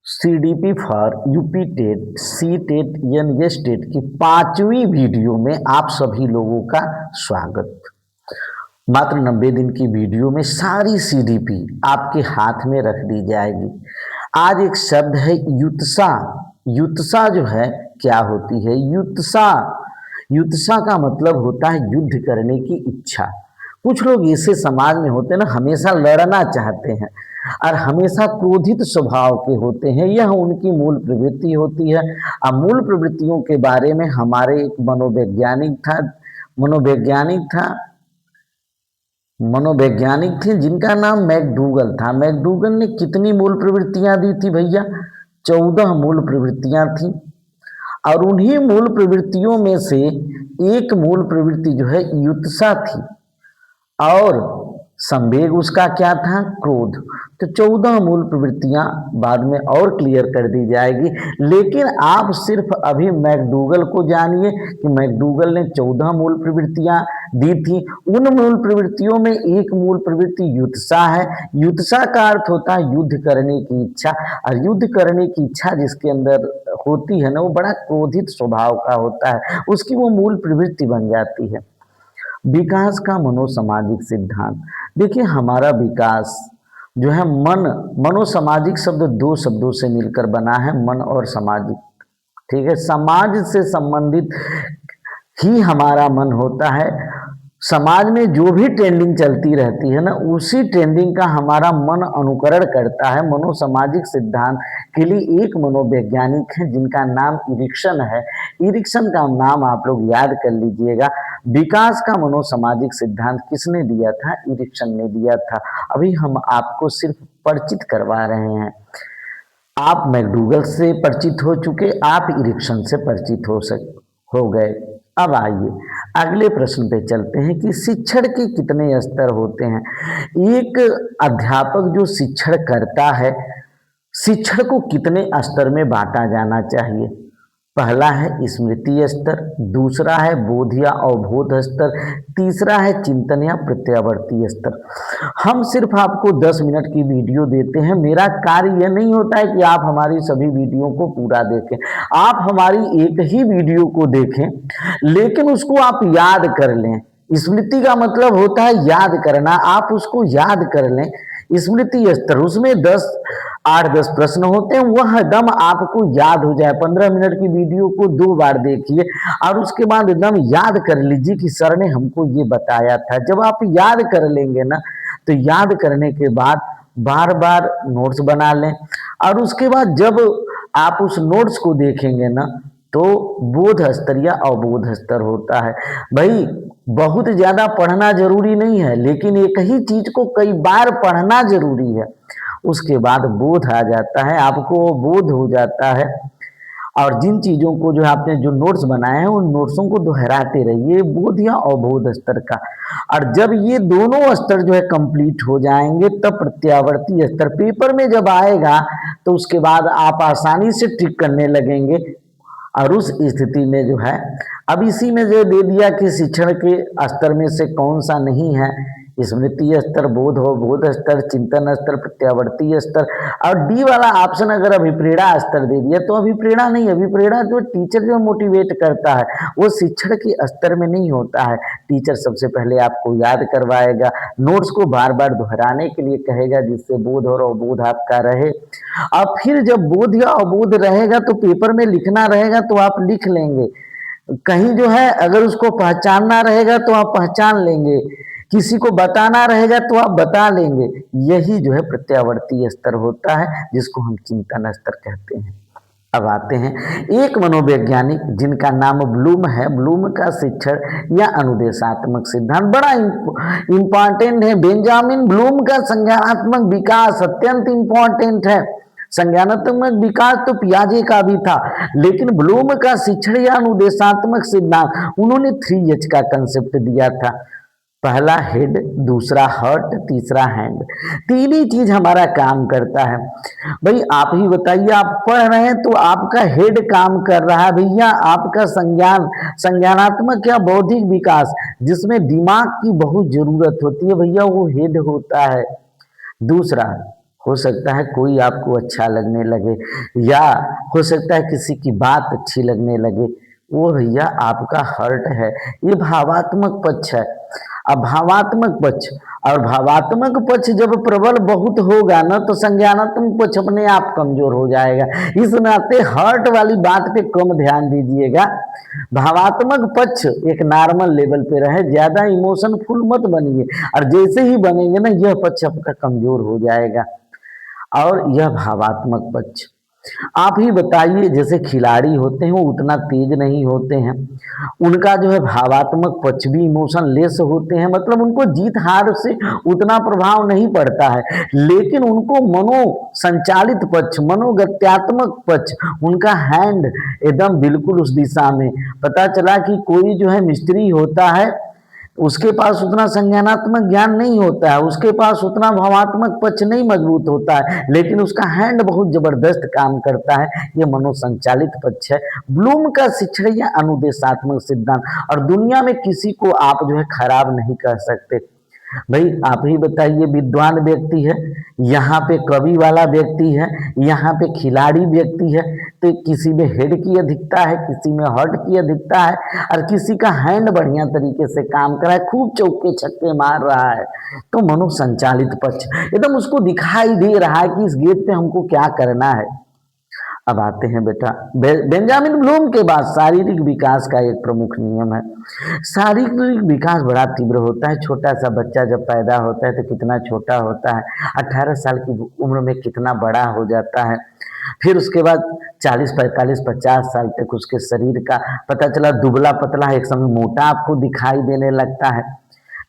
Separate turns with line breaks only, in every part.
CDP for UP TET, C TET, NS TET की 5वीं video में आप सभी लोगों का स्वागत। मात्र 90 दिन की वीडियो में सारी सीडीपी आपके हाथ में रख दी जाएगी। आज एक शब्द है युत्सा। युत्सा जो है क्या होती है? युत्सा, युत्सा का मतलब होता है युद्ध करने की इच्छा। कुछ लोग ऐसे समाज में होते हैं ना, हमेशा लड़ना चाहते हैं और हमेशा क्रोधित स्वभाव के होते हैं। यह उनकी मूल प्रवृत्ति होती है। अब मूल प्रवृत्तियों के बारे में हमारे एक मनोवैज्ञानिक था मनोवैज्ञानिक थे जिनका नाम मैकडूगल था। मैकडूगल ने कितनी मूल प्रवृत्तियां दी थी भैया? 14 मूल प्रवृत्तियां थी। और उन्हीं मूल प्रवृत्तियों में से एक मूल प्रवृत्ति जो है युत्सा थी, और संवेग उसका क्या था? क्रोध। तो 14 मूल प्रवृत्तियां बाद में और क्लियर कर दी जाएगी, लेकिन आप सिर्फ अभी मैकडूगल को जानिए कि मैकडूगल ने 14 मूल प्रवृत्तियां दी थी। उन मूल प्रवृत्तियों में एक मूल प्रवृत्ति युत्सा है। युत्सा का अर्थ होता है युद्ध करने की इच्छा, और युद्ध करने की इच्छा जिसके अंदर होती है ना, वो बड़ा क्रोधित स्वभाव का होता है, उसकी वो मूल प्रवृत्ति बन जाती है। विकास का मनोसामाजिक सिद्धांत। देखिए, हमारा विकास जो है मनोसामाजिक शब्द 2 शब्दों से मिलकर बना है, मन और सामाजिक। ठीक है, समाज से संबंधित ही हमारा मन होता है। समाज में जो भी ट्रेंडिंग चलती रहती है ना, उसी ट्रेंडिंग का हमारा मन अनुकरण करता है। मनोसामाजिक सिद्धांत के लिए एक मनोवैज्ञानिक है जिनका नाम इरिक्सन है। इरिक्सन का नाम आप लोग याद कर लीजिएगा। विकास का मनोसामाजिक सिद्धांत किसने दिया था? इरिक्सन ने दिया था। अभी हम आपको सिर्फ परिचित करवा रहे हैं। आप मैकडूगल से परिचित हो चुके, आप इरिक्सन से परिचित हो गए। अब आइए अगले प्रश्न पे चलते हैं कि शिक्षण के कितने स्तर होते हैं। एक अध्यापक जो शिक्षण करता है, शिक्षण को कितने स्तर में बांटा जाना चाहिए? पहला है स्मृति स्तर, दूसरा है बोध या अवबोध स्तर, तीसरा है चिंतन या प्रत्यावर्ती स्तर। हम सिर्फ आपको 10 मिनट की वीडियो देते हैं। मेरा कार्य यह नहीं होता है कि आप हमारी सभी वीडियो को पूरा देखें। आप हमारी एक ही वीडियो को देखें, लेकिन उसको आप याद कर लें। स्मृति का मतलब होता है याद करना। आप उसको याद कर लें। स्मृति स्तर, उसमें 8-10 प्रश्न होते हैं, वह एकदम आपको याद हो जाए। 15 मिनट की वीडियो को 2 बार देखिए और उसके बाद एकदम याद कर लीजिए कि सर ने हमको ये बताया था। जब आप याद कर लेंगे ना, तो याद करने के बाद बार बार नोट्स बना लें, और उसके बाद जब आप उस नोट्स को देखेंगे ना, तो बोध स्तर या अवबोध स्तर होता है। भाई, बहुत ज्यादा पढ़ना जरूरी नहीं है, लेकिन एक ही चीज को कई बार पढ़ना जरूरी है। उसके बाद बोध आ जाता है, आपको बोध हो जाता है। और जिन चीजों को जो आपने जो नोट्स बनाए हैं, उन नोट्सों को दोहराते रहिए, बोध या अवबोध स्तर का। और जब ये दोनों स्तर जो है कंप्लीट हो जाएंगे, तब प्रत्यावर्ती स्तर पेपर में जब आएगा, तो उसके बाद आप आसानी से टिक करने लगेंगे। और उस स्थिति में जो है, अब इसी में जो दे दिया कि शिक्षण के स्तर में से कौन सा नहीं है, स्मृति स्तर, बोध हो बोध स्तर, चिंतन स्तर, प्रत्यावर्ती स्तर। और डी वाला ऑप्शन अगर अभिप्रेरणा स्तर दे दिया, तो अभिप्रेरणा नहीं, अभिप्रेरणा जो टीचर जो मोटिवेट करता है, वो शिक्षण के स्तर में नहीं होता है। टीचर सबसे पहले आपको याद करवाएगा, नोट्स को बार बार दोहराने के लिए कहेगा, जिससे बोध और अवबोध आपका रहे। और फिर जब बोध या अवबोध रहेगा, तो पेपर में लिखना रहेगा, तो आप लिख लेंगे। कहीं जो है अगर उसको पहचानना रहेगा, तो आप पहचान लेंगे। किसी को बताना रहेगा, तो आप बता लेंगे। यही जो है प्रत्यावर्ती स्तर होता है, जिसको हम चिंतन स्तर कहते हैं। अब आते हैं एक मनोवैज्ञानिक जिनका नाम ब्लूम है। ब्लूम का शिक्षण या अनुदेशात्मक सिद्धांत बड़ा इंपॉर्टेंट है। बेंजामिन ब्लूम का संज्ञानात्मक विकास अत्यंत इंपॉर्टेंट है। संज्ञानात्मक विकास तो पियाजे का भी था, लेकिन ब्लूम का शिक्षण या अनुदेशात्मक सिद्धांत, उन्होंने 3H का कंसेप्ट दिया था। पहला हेड, दूसरा हर्ट, तीसरा हैंड। तीन ही चीज हमारा काम करता है। भाई आप ही बताइए, आप पढ़ रहे हैं तो आपका हेड काम कर रहा है भैया। आपका संज्ञानात्मक या बौद्धिक विकास, जिसमें दिमाग की बहुत जरूरत होती है भैया, वो हेड होता है। दूसरा हो सकता है कोई आपको अच्छा लगने लगे, या हो सकता है किसी की बात अच्छी लगने लगे, वो भैया आपका हर्ट है, ये भावात्मक पक्ष है। अब भावात्मक पक्ष और भावात्मक पक्ष जब प्रबल बहुत होगा ना तो संज्ञानात्मक पक्ष अपने आप कमजोर हो जाएगा। इस नाते हर्ट वाली बात पे कम ध्यान दीजिएगा, भावात्मक पक्ष एक नॉर्मल लेवल पे रहे, ज्यादा इमोशनफुल मत बनिए, और जैसे ही बनेंगे ना यह पक्ष आपका कमजोर हो जाएगा। और यह भावात्मक पक्ष, आप ही बताइए, जैसे खिलाड़ी होते हैं वो उतना तेज नहीं होते हैं, उनका जो है भावात्मक पक्ष भी इमोशन लेस होते हैं, मतलब उनको जीत हार से उतना प्रभाव नहीं पड़ता है, लेकिन उनको मनो संचालित पक्ष, मनोगत्यात्मक पक्ष, उनका हैंड एकदम बिल्कुल उस दिशा में। पता चला कि कोई जो है मिस्त्री होता है, उसके पास उतना संज्ञानात्मक ज्ञान नहीं होता है, उसके पास उतना भावात्मक पक्ष नहीं मजबूत होता है, लेकिन उसका हैंड बहुत जबरदस्त काम करता है, ये मनोसंचालित पक्ष है। ब्लूम का शिक्षण या अनुदेशात्मक सिद्धांत, और दुनिया में किसी को आप जो है खराब नहीं कह सकते। भाई आप ही बताइए, विद्वान व्यक्ति है, यहाँ पे कवि वाला व्यक्ति है, यहाँ पे खिलाड़ी व्यक्ति है, तो किसी में हेड की अधिकता है, किसी में हर्ट की अधिकता है, और किसी का हैंड बढ़िया तरीके से काम कर रहा है, खूब चौके छक्के मार रहा है, तो मनोसंचालित पक्ष एकदम उसको दिखाई दे रहा है कि इस गेट पे हमको क्या करना है। अब आते हैं बेटा, बेंजामिन ब्लूम के बाद शारीरिक विकास का एक प्रमुख नियम है। शारीरिक विकास बड़ा तीव्र होता है। छोटा सा बच्चा जब पैदा होता है तो कितना छोटा होता है, 18 साल की उम्र में कितना बड़ा हो जाता है, फिर उसके बाद 40 45 50 साल तक उसके शरीर का पता चला दुबला पतला, एक समय मोटा आपको दिखाई देने लगता है,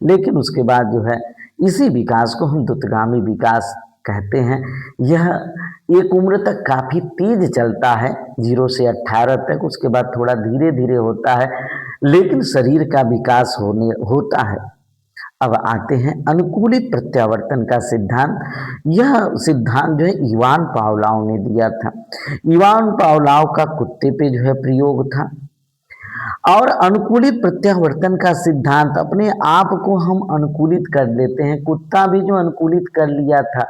लेकिन उसके बाद जो है इसी विकास को हम द्रुतगामी विकास कहते हैं। यह एक उम्र तक काफी तेज चलता है, 0 से 18 तक, उसके बाद थोड़ा धीरे धीरे होता है, लेकिन शरीर का विकास होता है। अब आते हैं अनुकूलित प्रत्यावर्तन का सिद्धांत। यह सिद्धांत जो है इवान पावलाव ने दिया था। इवान पावलाव का कुत्ते पे जो है प्रयोग था। और अनुकूलित प्रत्यावर्तन का सिद्धांत, अपने आप को हम अनुकूलित कर लेते हैं, कुत्ता भी जो अनुकूलित कर लिया था।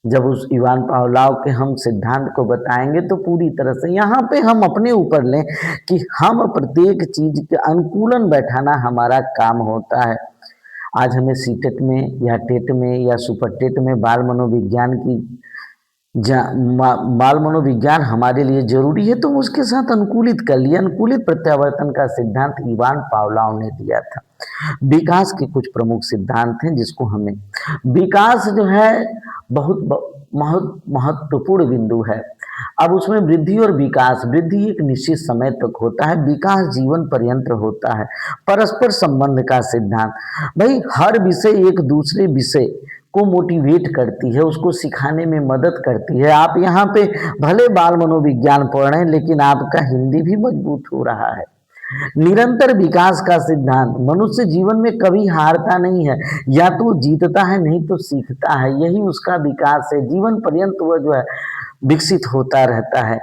जब उस इवान पावलाव के हम सिद्धांत को बताएंगे तो पूरी तरह से यहाँ पे हम अपने ऊपर लें कि हम प्रत्येक चीज के अनुकूलन बैठाना हमारा काम होता है। आज हमें सीटेट में या टेट में या सुपर टेट में बाल मनोविज्ञान की बाल मनोविज्ञान हमारे लिए जरूरी है, तो उसके साथ अनुकूलित कर लिया। अनुकूलित प्रत्यावर्तन का सिद्धांत इवान पावलाव ने दिया था। विकास के कुछ प्रमुख सिद्धांत हैं जिसको हमें, विकास जो है बहुत महत्वपूर्ण बिंदु है। अब उसमें वृद्धि और विकास, वृद्धि एक निश्चित समय तक होता है, विकास जीवन पर्यंत होता है। परस्पर संबंध का सिद्धांत, भाई हर विषय एक दूसरे विषय को मोटिवेट करती है, उसको सिखाने में मदद करती है। आप यहाँ पे भले बाल मनोविज्ञान पढ़ रहे हैं, लेकिन आपका हिंदी भी मजबूत हो रहा है। निरंतर विकास का सिद्धांत, मनुष्य जीवन में कभी हारता नहीं है, या तो जीतता है नहीं तो सीखता है, यही उसका विकास है। जीवन पर्यंत वह जो है विकसित होता रहता है।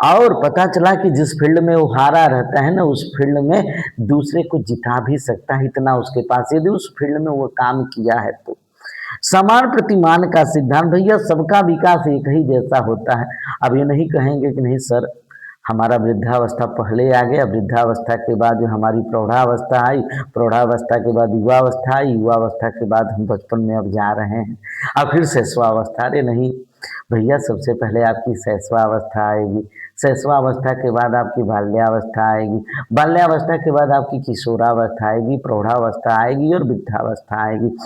और पता चला कि जिस फील्ड में वो हारा रहता है ना, उस फील्ड में दूसरे को जिता भी सकता है, इतना उसके पास, यदि उस फील्ड में वो काम किया है तो। समान प्रतिमान का सिद्धांत, भैया सबका विकास एक ही जैसा होता है। अब ये नहीं कहेंगे कि नहीं सर हमारा वृद्धावस्था पहले आ गया, वृद्धावस्था के बाद जो हमारी प्रौढ़ावस्था आई, प्रौढ़ावस्था के बाद युवावस्था आई, युवावस्था के बाद हम बचपन में अब जा रहे हैं, अब फिर शैशवावस्था। अरे नहीं भैया, सबसे पहले आपकी शैशवावस्था आएगी, शैशवावस्था के बाद आपकी बाल्यावस्था आएगी, बाल्यावस्था के बाद आपकी किशोरावस्था आएगी, प्रौढ़ावस्था आएगी और वृद्धावस्था आएगी।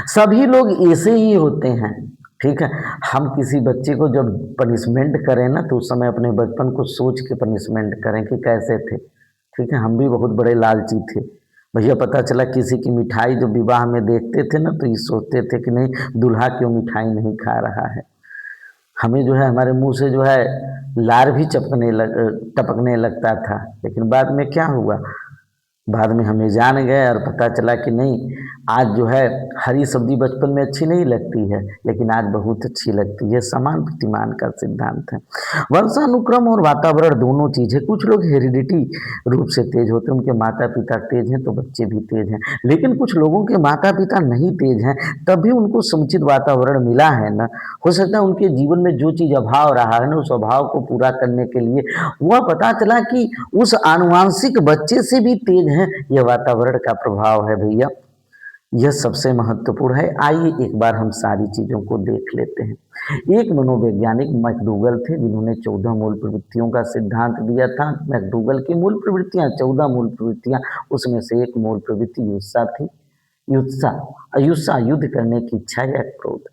सभी लोग ऐसे ही होते हैं, ठीक है। हम किसी बच्चे को जब पनिशमेंट करें ना, तो उस समय अपने बचपन को सोच के पनिशमेंट करें कि कैसे थे, ठीक है। हम भी बहुत बड़े लालची थे भैया। पता चला किसी की मिठाई जो विवाह में देखते थे ना, तो ये सोचते थे कि नहीं दूल्हा क्यों मिठाई नहीं खा रहा है। हमें जो है हमारे मुंह से जो है लार भी टपकने लगता था, लेकिन बाद में क्या हुआ, बाद में हमें जान गए और पता चला कि नहीं, आज जो है हरी सब्जी बचपन में अच्छी नहीं लगती है, लेकिन आज बहुत अच्छी लगती है। समान प्रतिमान का सिद्धांत है। वंशानुक्रम और वातावरण दोनों चीज है। कुछ लोग हेरिडिटी रूप से तेज होते हैं, उनके माता पिता तेज हैं तो बच्चे भी तेज हैं, लेकिन कुछ लोगों के माता पिता नहीं तेज हैं, तब भी उनको समुचित वातावरण मिला है ना। हो सकता है उनके जीवन में जो चीज अभाव रहा है ना, उस अभाव को पूरा करने के लिए वह पता चला कि उस आनुवांशिक बच्चे से भी तेज है। यह वातावरण का प्रभाव है भैया, यह सबसे महत्वपूर्ण है। आइए एक बार हम सारी चीजों को देख लेते हैं। एक मनोवैज्ञानिक मैकडूगल थे, जिन्होंने 14 मूल प्रवृत्तियों का सिद्धांत दिया था। मैकडूगल की मूल प्रवृत्तियां 14 मूल प्रवृत्तियां, उसमें से एक मूल प्रवृत्ति युत्सा थी। युत्सा, अयुत्सा, युद्ध करने की इच्छा या क्रोध।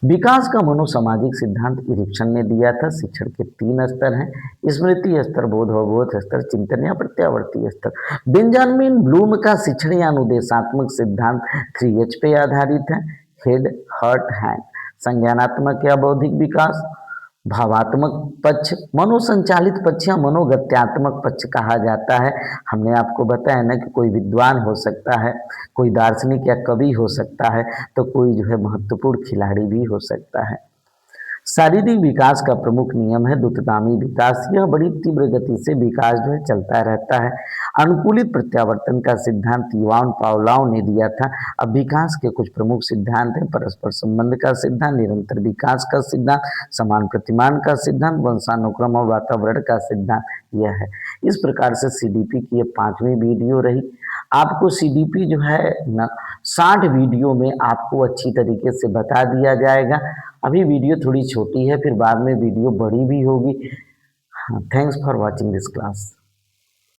विकास का मनोसामाजिक सिद्धांत इरिक्सन ने दिया था। शिक्षण के 3 स्तर हैं: स्मृति स्तर, बोध अवबोध स्तर, चिंतन या प्रत्यावर्ती स्तर। बेंजामिन ब्लूम का शिक्षण या अनुदेशात्मक सिद्धांत 3H पे आधारित है: हेड, हर्ट, हैंड। संज्ञानात्मक या बौद्धिक विकास, भावात्मक पक्ष, मनोसंचालित पक्ष या मनोगत्यात्मक पक्ष कहा जाता है। हमने आपको बताया ना कि कोई विद्वान हो सकता है, कोई दार्शनिक या कवि हो सकता है, तो कोई जो है महत्वपूर्ण खिलाड़ी भी हो सकता है। शारीरिक विकास का प्रमुख नियम है द्रुतगामी विकास। यह बड़ी तीव्र गति से विकास जो है चलता रहता है। अनुकूलित प्रत्यावर्तन का सिद्धांत युवान पावलाव ने दिया था। अब विकास के कुछ प्रमुख सिद्धांत हैं: परस्पर संबंध का सिद्धांत, निरंतर विकास का सिद्धांत, समान प्रतिमान का सिद्धांत, वंशानुक्रम और वातावरण का सिद्धांत। यह है। इस प्रकार से सीडीपी की यह 5वीं वीडियो रही। आपको सीडीपी जो है ना 60 वीडियो में आपको अच्छी तरीके से बता दिया जाएगा। अभी वीडियो थोड़ी छोटी है, फिर बाद में वीडियो बड़ी भी होगी। हाँ, thanks for watching this class.